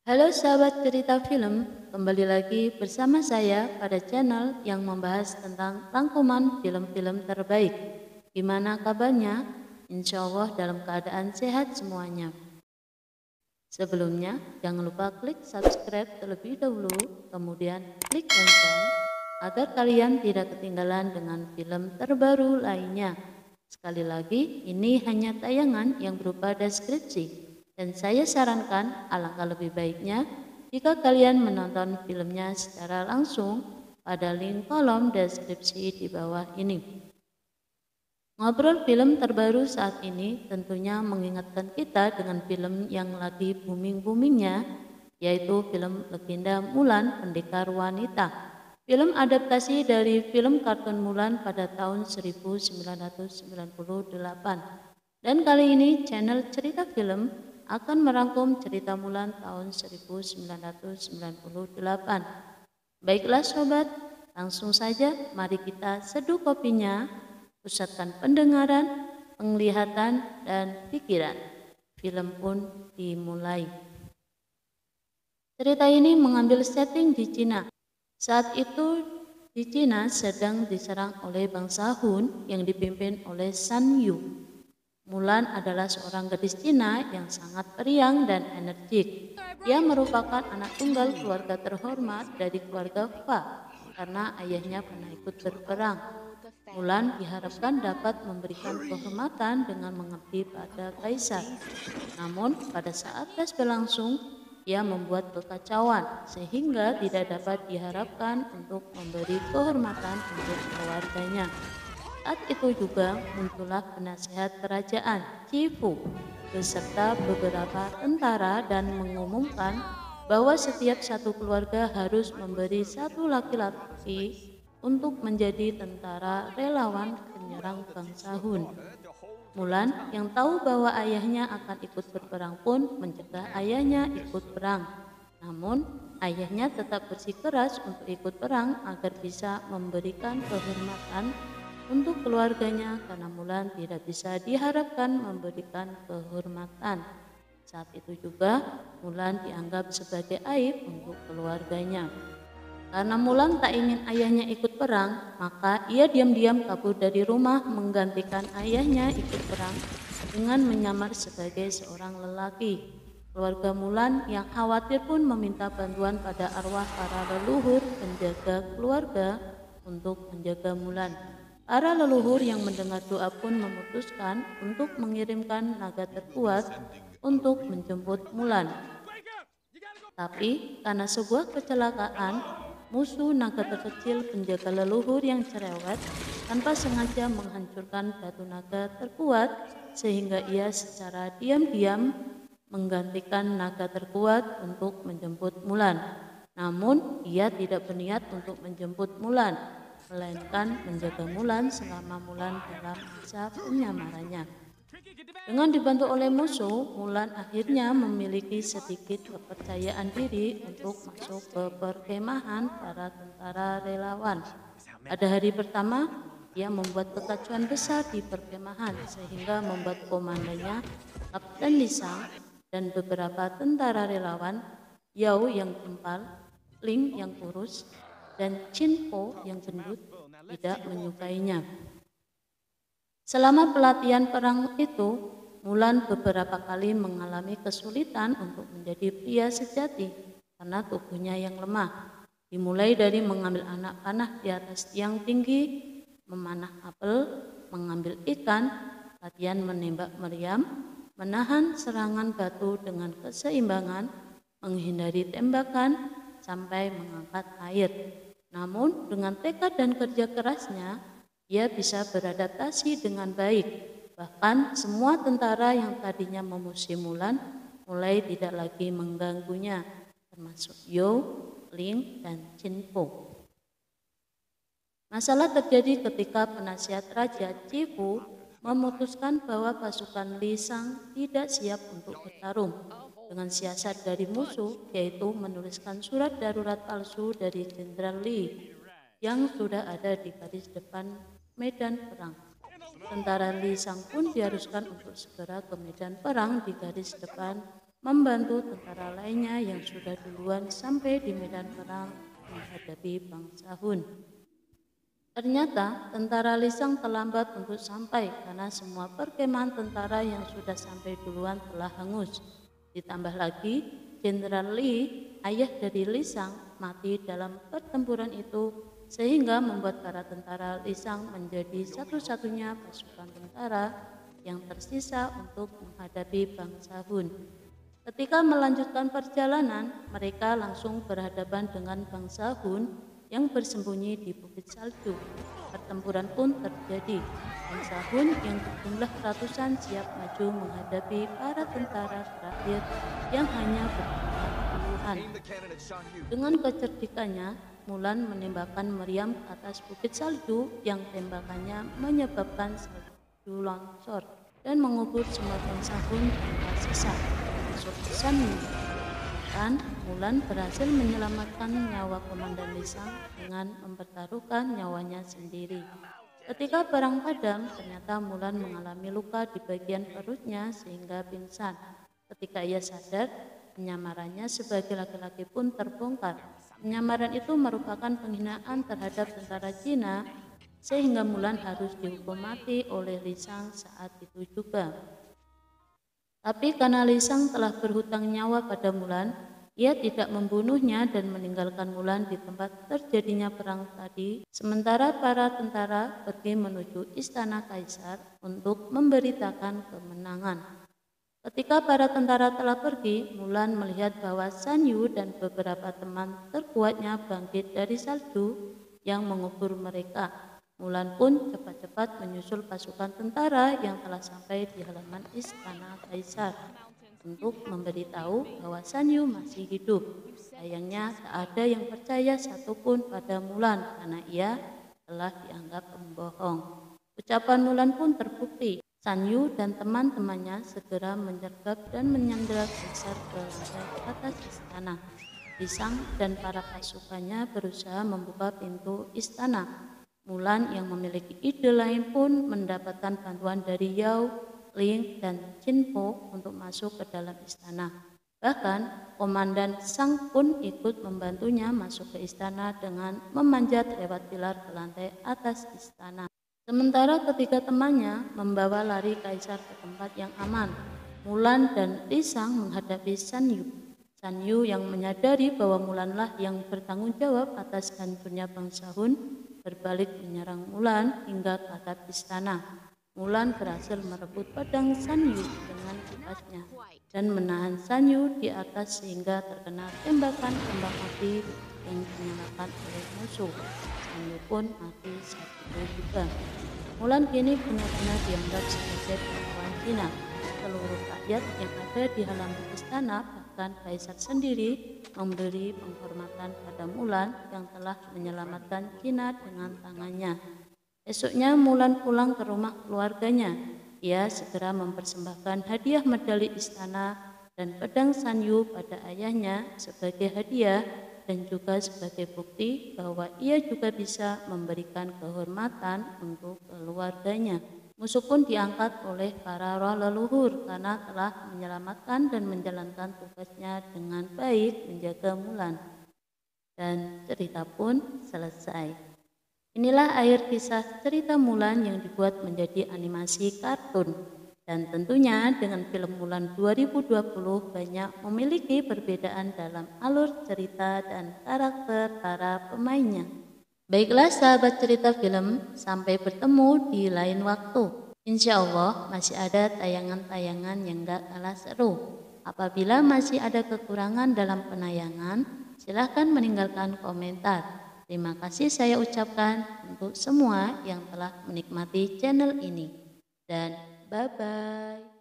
Halo sahabat cerita film, kembali lagi bersama saya pada channel yang membahas tentang rangkuman film-film terbaik. Gimana kabarnya? Insya Allah dalam keadaan sehat semuanya. Sebelumnya, jangan lupa klik subscribe terlebih dahulu, kemudian klik lonceng agar kalian tidak ketinggalan dengan film terbaru lainnya. Sekali lagi, ini hanya tayangan yang berupa deskripsi. Dan saya sarankan alangkah lebih baiknya jika kalian menonton filmnya secara langsung pada link kolom deskripsi di bawah ini. Ngobrol film terbaru saat ini tentunya mengingatkan kita dengan film yang lagi booming-boomingnya, yaitu film Legenda Mulan Pendekar Wanita. Film adaptasi dari film kartun Mulan pada tahun 1998. Dan kali ini channel Cerita Film akan merangkum cerita Mulan tahun 1998. Baiklah sobat, langsung saja mari kita seduh kopinya, pusatkan pendengaran, penglihatan, dan pikiran. Film pun dimulai. Cerita ini mengambil setting di Cina. Saat itu di Cina sedang diserang oleh bangsa Hun yang dipimpin oleh Shan Yu. Mulan adalah seorang gadis Cina yang sangat periang dan energik. Ia merupakan anak tunggal keluarga terhormat dari keluarga Fa karena ayahnya pernah ikut berperang. Mulan diharapkan dapat memberikan kehormatan dengan mengabdi pada kaisar. Namun pada saat tes berlangsung, ia membuat kekacauan sehingga tidak dapat diharapkan untuk memberi kehormatan untuk keluarganya. Saat itu juga muncullah penasehat kerajaan Cifu beserta beberapa tentara dan mengumumkan bahwa setiap satu keluarga harus memberi satu laki-laki untuk menjadi tentara relawan penyerang bangsa Hun. Mulan yang tahu bahwa ayahnya akan ikut berperang pun mencegah ayahnya ikut perang. Namun ayahnya tetap bersikeras untuk ikut perang agar bisa memberikan kehormatan untuk keluarganya karena Mulan tidak bisa diharapkan memberikan kehormatan. Saat itu juga Mulan dianggap sebagai aib untuk keluarganya. Karena Mulan tak ingin ayahnya ikut perang, maka ia diam-diam kabur dari rumah menggantikan ayahnya ikut perang dengan menyamar sebagai seorang lelaki. Keluarga Mulan yang khawatir pun meminta bantuan pada arwah para leluhur penjaga keluarga untuk menjaga Mulan. Para leluhur yang mendengar doa pun memutuskan untuk mengirimkan naga terkuat untuk menjemput Mulan. Tapi karena sebuah kecelakaan, musuh naga terkecil penjaga leluhur yang cerewet tanpa sengaja menghancurkan batu naga terkuat sehingga ia secara diam-diam menggantikan naga terkuat untuk menjemput Mulan. Namun ia tidak berniat untuk menjemput Mulan, melainkan menjaga Mulan selama Mulan dalam masa penyamarannya. Dengan dibantu oleh musuh, Mulan akhirnya memiliki sedikit kepercayaan diri untuk masuk ke perkemahan para tentara relawan. Pada hari pertama, ia membuat kekacauan besar di perkemahan sehingga membuat komandannya, Kapten Lisang, dan beberapa tentara relawan, Yao yang gempal, Ling yang kurus, dan Chin Po yang gendut tidak menyukainya. Selama pelatihan perang itu, Mulan beberapa kali mengalami kesulitan untuk menjadi pria sejati karena tubuhnya yang lemah. Dimulai dari mengambil anak panah di atas tiang tinggi, memanah apel, mengambil ikan, latihan menembak meriam, menahan serangan batu dengan keseimbangan, menghindari tembakan, sampai mengangkat air. Namun dengan tekad dan kerja kerasnya, ia bisa beradaptasi dengan baik. Bahkan semua tentara yang tadinya memusuhi Mulan mulai tidak lagi mengganggunya, termasuk Yo, Ling, dan Chin Po. Masalah terjadi ketika penasihat Raja Cifu memutuskan bahwa pasukan Li Shang tidak siap untuk bertarung. Dengan siasat dari musuh, yaitu menuliskan surat darurat palsu dari Jenderal Li yang sudah ada di garis depan medan perang. Tentara Li Shang pun diharuskan untuk segera ke medan perang di garis depan membantu tentara lainnya yang sudah duluan sampai di medan perang menghadapi bangsa Hun. Ternyata tentara Lisang terlambat untuk sampai karena semua perkemahan tentara yang sudah sampai duluan telah hangus. Ditambah lagi, Jenderal Li, ayah dari Lisang, mati dalam pertempuran itu sehingga membuat para tentara Lisang menjadi satu-satunya pasukan tentara yang tersisa untuk menghadapi bangsa Hun. Ketika melanjutkan perjalanan, mereka langsung berhadapan dengan bangsa Hun yang bersembunyi di Bukit Salju. Pertempuran pun terjadi. Bangsa Hun yang berjumlah ratusan siap maju menghadapi para tentara terakhir yang hanya berjumlah puluhan. Dengan kecerdikannya, Mulan menembakkan meriam ke atas Bukit Salju yang tembakannya menyebabkan salju longsor dan mengubur semua bangsa Hun tanpa sisa, termasuk Shan Yu. Dan Mulan berhasil menyelamatkan nyawa Komandan Lisang dengan mempertaruhkan nyawanya sendiri. Ketika perang padam, ternyata Mulan mengalami luka di bagian perutnya sehingga pingsan. Ketika ia sadar, penyamarannya sebagai laki-laki pun terbongkar. Penyamaran itu merupakan penghinaan terhadap tentara Cina, sehingga Mulan harus dihukum mati oleh Lisang saat itu juga. Tapi karena Lisang telah berhutang nyawa pada Mulan, ia tidak membunuhnya dan meninggalkan Mulan di tempat terjadinya perang tadi. Sementara para tentara pergi menuju istana kaisar untuk memberitakan kemenangan. Ketika para tentara telah pergi, Mulan melihat bahwa Shan Yu dan beberapa teman terkuatnya bangkit dari salju yang mengubur mereka. Mulan pun cepat-cepat menyusul pasukan tentara yang telah sampai di halaman istana kaisar untuk memberitahu bahwa Shan Yu masih hidup. Sayangnya tak ada yang percaya satupun pada Mulan karena ia telah dianggap pembohong. Ucapan Mulan pun terbukti. Shan Yu dan teman-temannya segera menyergap dan menyandera kaisar ke lantai atas istana. Lisang dan para pasukannya berusaha membuka pintu istana. Mulan yang memiliki ide lain pun mendapatkan bantuan dari Yao, Ling, dan Jin Po untuk masuk ke dalam istana. Bahkan, Komandan Sang pun ikut membantunya masuk ke istana dengan memanjat lewat pilar ke lantai atas istana. Sementara ketiga temannya membawa lari kaisar ke tempat yang aman. Mulan dan Lisang menghadapi Shan Yu. Shan Yu yang menyadari bahwa Mulanlah yang bertanggung jawab atas hancurnya bangsa Hun, berbalik menyerang Mulan hingga ke atap istana. Mulan berhasil merebut pedang Shan Yu dengan kipasnya dan menahan Shan Yu di atas sehingga terkena tembakan kembang api yang dinyalakan oleh musuh. Shan Yu pun mati saat itu juga. Mulan kini benar-benar dianggap sebagai pahlawan Cina. Seluruh rakyat yang ada di halaman istana, bahkan kaisar sendiri, memberi penghormatan pada Mulan yang telah menyelamatkan Cina dengan tangannya. Esoknya Mulan pulang ke rumah keluarganya. Ia segera mempersembahkan hadiah medali istana dan pedang Shan Yu pada ayahnya sebagai hadiah dan juga sebagai bukti bahwa ia juga bisa memberikan kehormatan untuk keluarganya. Musuh pun diangkat oleh para roh leluhur karena telah menyelamatkan dan menjalankan tugasnya dengan baik menjaga Mulan. Dan cerita pun selesai. Inilah akhir kisah cerita Mulan yang dibuat menjadi animasi kartun. Dan tentunya dengan film Mulan 2020 banyak memiliki perbedaan dalam alur cerita dan karakter para pemainnya. Baiklah sahabat cerita film, sampai bertemu di lain waktu. Insya Allah masih ada tayangan-tayangan yang gak kalah seru. Apabila masih ada kekurangan dalam penayangan, silahkan meninggalkan komentar. Terima kasih saya ucapkan untuk semua yang telah menikmati channel ini. Dan bye-bye.